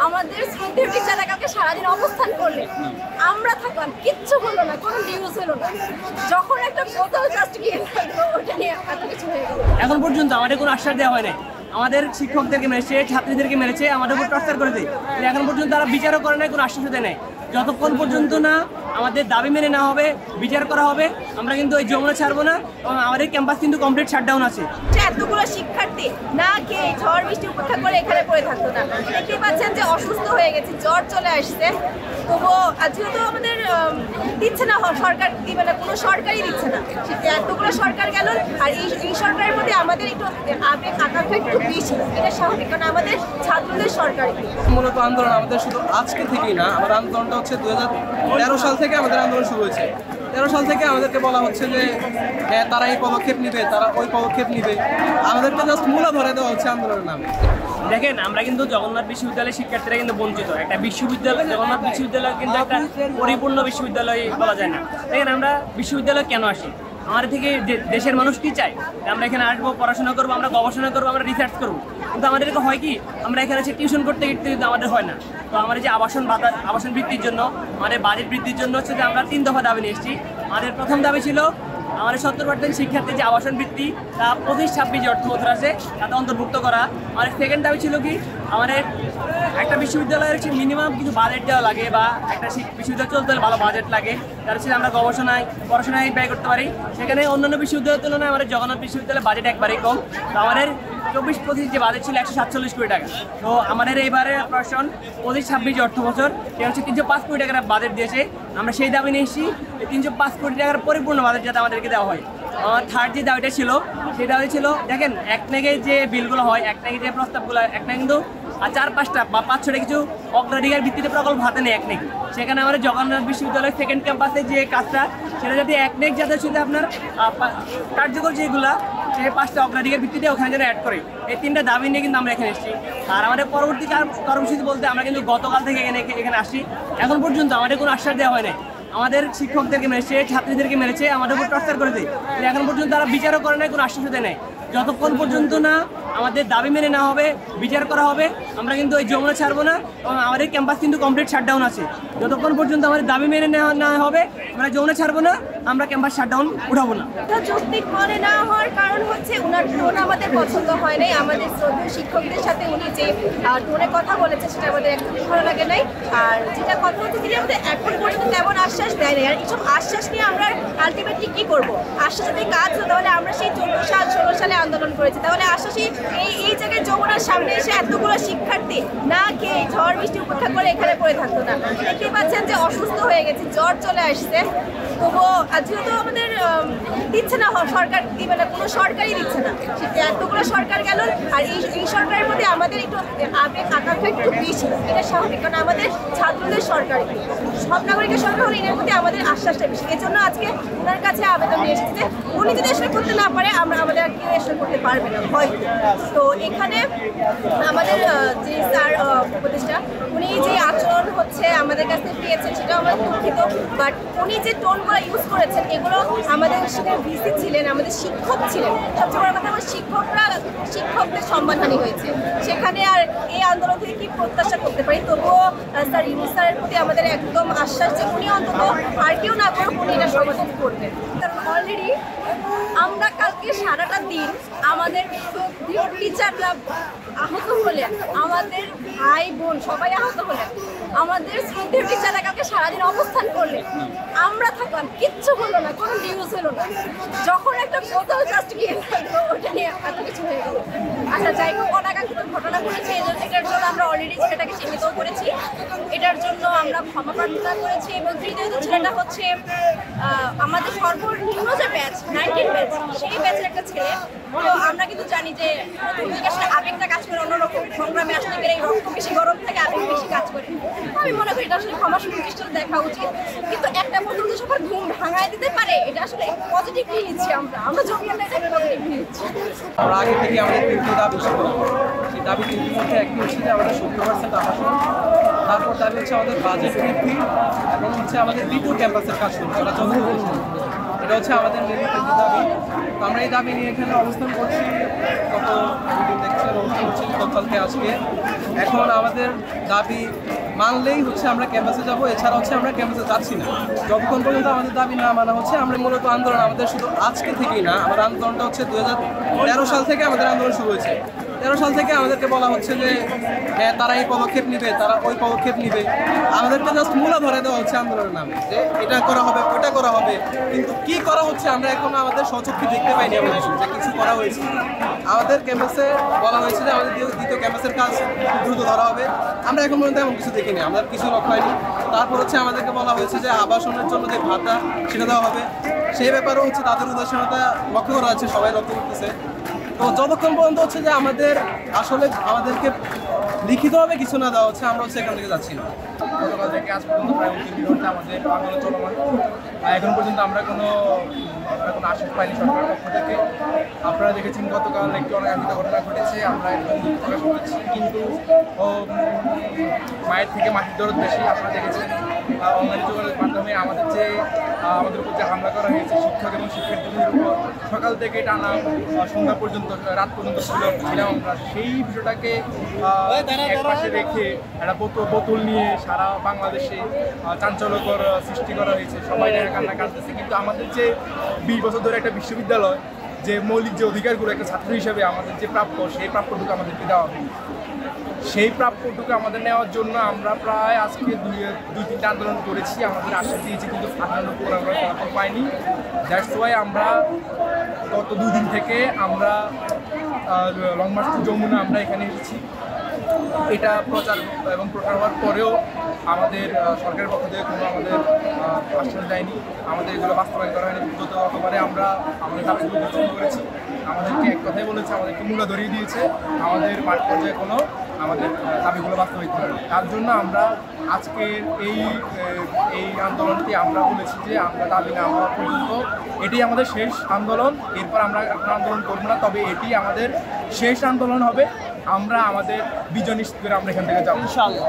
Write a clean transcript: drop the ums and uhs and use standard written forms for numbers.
আমাদের শ্রদ্ধেয় টিচাররা কালকে সারাদিন অবস্থান করলে আমরা থাকলাম, কিচ্ছু হলো না, কোনো নিউজ হলো না। যখন একটা বোতল জাস্ট গিয়ে থাকলো ওটা নিয়ে এত কিছু হয়ে গেল। এখন পর্যন্ত আমাদের কোনো আশ্বাস দেওয়া হয় না। আমাদের শিক্ষকদেরকে মেরেছে, ছাত্রীদেরকে মেরেছে, আমাদের উপর টর্চার করেছে। এখন পর্যন্ত তারা বিচারও করে নাই, কোনো আশ্বাসও দেয় নাই। যতক্ষণ পর্যন্ত না আমাদের দাবি মেনে নেওয়া হবে, বিচার করা হবে, আমরা কিন্তু ওই যমুনা ছাড়বো না। এবং আমাদের ক্যাম্পাস কিন্তু কমপ্লিট শাটডাউন আছে। এতগুলো শিক্ষার্থী না খেয়ে ঝড় বৃষ্টি উপেক্ষা করে এখানে পড়ে থাকতো না। দেখতে পাচ্ছেন যে অসুস্থ হয়ে গেছে, জ্বর চলে আসছে। তবুও যেহেতু আমাদের দিচ্ছে না সরকার, দিবে না, কোনো সরকারই দিচ্ছে না। এতগুলো সরকার গেল, আর এই সরকারের মধ্যে আমাদের একটু আবেগ আকাঙ্ক্ষা একটু বেশি, এটা স্বাভাবিক, কারণ আমাদের ছাত্রদের সরকার। মূলত আন্দোলন আমাদের শুধু আজকে থেকেই না, আমাদের আন্দোলনটা হচ্ছে 2013 সাল থেকে আমাদের আন্দোলন শুরু হয়েছে। 13 সাল থেকে আমাদেরকে বলা হচ্ছে যে হ্যাঁ তারা এই পদক্ষেপ নিবে, তারা ওই পদক্ষেপ নিবে, আমাদেরকে জাস্ট মূলা ধরে দেওয়া হচ্ছে আন্দোলনের নামে। দেখেন, আমরা কিন্তু জগন্নাথ বিশ্ববিদ্যালয়ের শিক্ষার্থীরা কিন্তু বঞ্চিত। একটা বিশ্ববিদ্যালয়, জগন্নাথ বিশ্ববিদ্যালয় কিন্তু একটা পরিপূর্ণ বিশ্ববিদ্যালয় বলা যায় না। দেখেন, আমরা বিশ্ববিদ্যালয়ে কেন আসি? আমাদের থেকে দেশের মানুষ কি চায়? আমরা এখানে আসবো, পড়াশোনা করবো, আমরা গবেষণা করবো, আমরা রিসার্চ করবো। কিন্তু আমাদেরকে হয় কি, আমরা এখানে এসে টিউশন করতে গিয়ে কিন্তু আমাদের হয় না। তো আমাদের যে আবাসন বৃদ্ধির জন্য, আমাদের বাজেট বৃদ্ধির জন্য হচ্ছে যে আমরা 3 দফা দাবি নিয়ে এসেছি। আমাদের প্রথম দাবি ছিল আমাদের 70% শিক্ষার্থী যে আবাসন বৃত্তি তা 25-26 অর্থ বছর আছে তাতে অন্তর্ভুক্ত করা। আমাদের সেকেন্ড দাবি ছিল কি, আমাদের একটা বিশ্ববিদ্যালয়ের মিনিমাম কিছু বাজেট দেওয়া লাগে, বা একটা বিশ্ববিদ্যালয় চলতে হলে ভালো বাজেট লাগে, তার হচ্ছে আমরা গবেষণায় পড়াশোনায় ব্যয় করতে পারি। সেখানে অন্যান্য বিশ্ববিদ্যালয়ের তুলনায় আমাদের জগন্নাথ বিশ্ববিদ্যালয়ের বাজেট একবারেই কম। তো আমাদের 24-25 যে বাজেট ছিল 147 কোটি টাকা। তো আমাদের এইবারে প্রশাসন 25-26 অর্থ বছর সে হচ্ছে 305 কোটি টাকার বাজেট দিয়েছে। আমরা সেই দাবি নিয়ে এসেছি, 305 কোটি টাকার পরিপূর্ণ বাজেট যাতে আমাদেরকে দেওয়া হয়। আমার থার্ড যে দাবিটা ছিল, সেই দাবি ছিল, দেখেন একনাগে যে বিলগুলো হয়, একনাগে যে প্রস্তাবগুলো, একনাগে কিন্তু 4-5টা বা 5-6টা কিছু অগ্রাধিকার ভিত্তিতে প্রকল্প হাতে নেই একনেক। সেখানে আমাদের জগন্নাথ বিশ্ববিদ্যালয়ের সেকেন্ড ক্যাম্পাসে যে কাজটা, সেটা যাতে একনেক যাতে হচ্ছে আপনার কার্যকর যেগুলা, সেই 5টা অগ্রাধিকার ভিত্তিতে ওখানে যেন অ্যাড করে। এই 3টা দাবি নিয়ে কিন্তু আমরা এখানে এসেছি। আর আমাদের পরবর্তী কর্মসূচি বলতে আমরা কিন্তু গতকাল থেকে এখানে আসছি। এখন পর্যন্ত আমাদের কোনো আশ্বাস দেওয়া হয় না। আমাদের শিক্ষকদেরকে মেরেছে, ছাত্রীদেরকে মেরেছে, আমাদের উপর টর্চার করেছে। এখন পর্যন্ত তারা বিচারও করে নাই, কোনো আশ্বাসও দেয় নাই। যতক্ষণ পর্যন্ত না আমাদের দাবি মেনে নেওয়া হবে, বিচার করা হবে, আমরা কিন্তু ওই যমুনা ছাড়বো না। এবং আমাদের ক্যাম্পাস কিন্তু কমপ্লিট শাটডাউন আছে। যতক্ষণ পর্যন্ত আমাদের দাবি মেনে নেওয়া হবে, আমরা যমুনা ছাড়বো না, আমরা ক্যাম্পাস শাটডাউন উঠাবো না। যৌক্তিক মনে না হওয়ার কারণ হচ্ছে ওনার টোন আমাদের পছন্দ হয় নাই। আমাদের শ্রদ্ধেয় শিক্ষকদের সাথে উনি যে টোনে কথা বলেছে সেটা আমাদের একদমই ভালো লাগে নাই। আর যেটা কথা হচ্ছে, তিনি আমাদের এখন পর্যন্ত তেমন আশ্বাস দেয় নাই। আর এইসব আশ্বাস নিয়ে আমরা আলটিমেটলি কী করবো? আশ্বাস যদি কাজ হতো তাহলে আমরা সেই 14 সালে আন্দোলন করেছি, তাহলে আশ্বাসই এই জায়গায় যমুনার সামনে এসে এতগুলো শিক্ষার্থী না খেয়ে ঝড় বৃষ্টি উপেক্ষা করে এখানে পড়ে থাকতো না। দেখতে পাচ্ছেন যে অসুস্থ হয়ে গেছে, জ্বর চলে আসছে। তবুও যেহেতু আমাদের দিচ্ছে না সরকার, দিবে না, কোনো সরকারই দিচ্ছে না। এতগুলো সরকার গেল, আর এই সরকারের মধ্যে আমাদের একটু আবেগ আকাঙ্ক্ষা একটু বেশি, এটা স্বাভাবিক, কারণ আমাদের ছাত্রদের সরকার, সব নাগরিকের সরকার হলে এর মধ্যে আমাদের আশ্বাসটা বেশি। এজন্য আজকে ওনার কাছে আবেদন নিয়ে এসেছে যে উনি যদি এসে করতে না পারে, আমাদের আর কেউ এসে করতে পারবে না হয়তো। তো এখানে আমাদের যে স্যার উপদেষ্টা, উনি যে আচরণ হচ্ছে আমাদের কাছে পেয়েছেন সেটাও আমরা দুঃখিত। বাট উনি যে টোনগুলো ইউজ করেছেন, এগুলো আমাদের সেখানে ভিসি ছিলেন, আমাদের শিক্ষক ছিলেন। সবচেয়ে বড় কথা, আমার শিক্ষকদের সম্মানহানি হয়েছে। সেখানে আর এই আন্দোলন থেকে কি প্রত্যাশা করতে পারি? তবুও স্যার ইউনুস স্যারের প্রতি আমাদের একদম আশ্বাস যে উনি অন্তত আর কেউ না করুক, উনি এটা সমাধান করবেন। কারণ অলরেডি আমরা কালকে সারাটা দিন আমাদের টিচাররা আহত হলেন, আমাদের ভাই বোন সবাই আহত হলেন, আমাদের শ্রদ্ধেয় টিচাররা কালকে সারাদিন অবস্থান করলেন, আমরা থাকলাম, কিচ্ছু হলো না, কোনো নিউজ হলো না। যখন একটা বোতল জাস্ট গিয়ে থাকলো ওটা নিয়ে এত কিছু হয়ে গেল। আচ্ছা, যাই হোক, অনাকাঙ্ক্ষিত ঘটনা ঘটেছে, এটার জন্য আমরা অলরেডি ছেলেটাকে চিহ্নিতও করেছি, এটার জন্য আমরা ক্ষমা প্রার্থনা করেছি। এবং তৃতীয়ত ছেলেটা হচ্ছে আমাদের সর্বনিম্ন যে ব্যাচ 19 ব্যাচ, সেই ব্যাচের একটা ছেলে। তো আমরা কিন্তু জানি যে প্রথম দিকে আসলে আবেগটা কাজ করে অন্যরকম, সংগ্রামে আসতে গেলে এই রক্ত বেশি গরম থাকে, আবেগ বেশি কাজ করে। আমি মনে করি এটা আসলে ক্ষমা সুদৃষ্টি দেখা উচিত। কিন্তু একটা বোতল যে সবার ঘুম ভাঙায় দিতে পারে, এটা আসলে পজিটিভলি নিচ্ছি আমরা জমিয়ানরা এটা পজিটিভলি নিচ্ছি। আমরা আগে থেকে আমাদের 3টি দাবি ছিল, সেই দাবি 3টির মধ্যে একটি হচ্ছে যে আমাদের 70% আবাসন, তারপর দাবি হচ্ছে আমাদের বাজেট বৃদ্ধি, এবং হচ্ছে আমাদের দ্বিতীয় ক্যাম্পাসের কাজ শুরু করা জন্য। এটা হচ্ছে আমাদের মেন 3টি দাবি। তো আমরা এই দাবি নিয়ে এখানে অবস্থান করছি, গত দুদিন দেখছেন অবস্থান করছি, গতকালকে আজকে। এখন আমাদের দাবি মানলেই হচ্ছে আমরা ক্যাম্পাসে যাব, এছাড়া হচ্ছে আমরা ক্যাম্পাসে যাচ্ছি না যতক্ষণ পর্যন্ত আমাদের দাবি না মানা হচ্ছে। আমরা মূলত আন্দোলন আমাদের শুধু আজকে থেকেই না, আমাদের আন্দোলনটা হচ্ছে 2013 সাল থেকে আমাদের আন্দোলন শুরু হয়েছে। 13 সাল থেকে আমাদেরকে বলা হচ্ছে যে হ্যাঁ তারা এই পদক্ষেপ নিবে, তারা ওই পদক্ষেপ নিবে, আমাদেরকে জাস্ট মূলা ধরে দেওয়া হচ্ছে আন্দোলনের নামে যে এটা করা হবে ওটা করা হবে, কিন্তু কি করা হচ্ছে আমরা এখনো আমাদের স্বচক্ষে দেখতে পাইনি। আমরা যে কিছু করা হয়েছে, আমাদের ক্যাম্পাসে বলা হয়েছে যে আমাদের দ্বিতীয় ক্যাম্পাসের কাজ দ্রুত ধরা হবে, আমরা এখন পর্যন্ত এমন কিছু দেখিনি, আমাদের কিছু লক্ষ্য হয়নি। তারপর হচ্ছে আমাদেরকে বলা হয়েছে যে আবাসনের জন্য যে ভাতা সেটা দেওয়া হবে, সেই ব্যাপারেও হচ্ছে তাদের উদাসীনতা লক্ষ্য করা আছে, সবাই লক্ষ্য করতেছে। তো যতক্ষণ পর্যন্ত হচ্ছে যে আসলে আমাদেরকে লিখিতভাবে কিছু না দেওয়া হচ্ছে, আমরা হচ্ছে এখান থেকে যাচ্ছি না। গতকাল থেকে আজ পর্যন্ত প্রায় 29 ঘন্টা আমাদের আন্দোলন চলমান। এখন পর্যন্ত আমরা কোনো আশ্বাস পাইনি সরকারের পক্ষ থেকে। আপনারা দেখেছেন গতকাল একটি অনাকাঙ্ক্ষিত ঘটনা ঘটেছে, আমরা একটু দুঃখ প্রকাশ করেছি, কিন্তু মায়ের থেকে মাটির দরদ বেশি। আপনারা দেখেছেন অনলাইন যোগাযোগের মাধ্যমে আমাদের উপর যে হামলা করা হয়েছে শিক্ষক এবং শিক্ষার্থীদের উপর, সকাল থেকে টানা সন্ধ্যা পর্যন্ত রাত পর্যন্ত ছিলাম আমরা। সেই বিষয়টাকে একপাশে রেখে একটা বোতল নিয়ে সারা বাংলাদেশে চাঞ্চল্যকর সৃষ্টি করা হয়েছে, সবাই কান্না কাঁদতেছে। কিন্তু আমাদের যে 20 বছর ধরে একটা বিশ্ববিদ্যালয়, যে মৌলিক যে অধিকারগুলো একটা ছাত্র হিসেবে আমাদের যে প্রাপ্য, সেই প্রাপ্যটুকু আমাদেরকে দেওয়া হবে। সেই প্রাপ্যটুকু আমাদের নেওয়ার জন্য আমরা প্রায় আজকে দুই তিনটা আন্দোলন করেছি, আমাদের আশ্বাস দিয়েছি, কিন্তু আন্দোলন করে আমরা ফলাফল পাইনি। দ্যাটস ওয়াই আমরা গত 2 দিন থেকে আমরা লং মার্চ টু যমুনা আমরা এখানে এসেছি। এটা প্রচার এবং প্রচার হওয়ার পরেও আমাদের সরকারের পক্ষ থেকে কোনো আমাদের আশ্বাস দেয়নি, আমাদের এগুলো বাস্তবায়ন করা হয়নি। গতবারে আমরা আমাদের দাবিগুলো উপস্থাপন করেছি, আমাদেরকে এক কথাই বলেছে, আমাদেরকে মূল্য ধরিয়ে দিয়েছে, আমাদের মাঠ পর্যায়ে কোনো আমাদের দাবিগুলো বাস্তবায়িত হয়। তার জন্য আমরা আজকের এই আন্দোলনটি আমরা বলেছি যে আমরা দাবি না হওয়া পর্যন্ত এটি আমাদের শেষ আন্দোলন, এরপর আমরা আন্দোলন করবো না, তবে এটি আমাদের শেষ আন্দোলন হবে। আমরা আমাদের বিজয় নিশ্চিত করে আমরা এখান থেকে যাবো ইনশাআল্লাহ।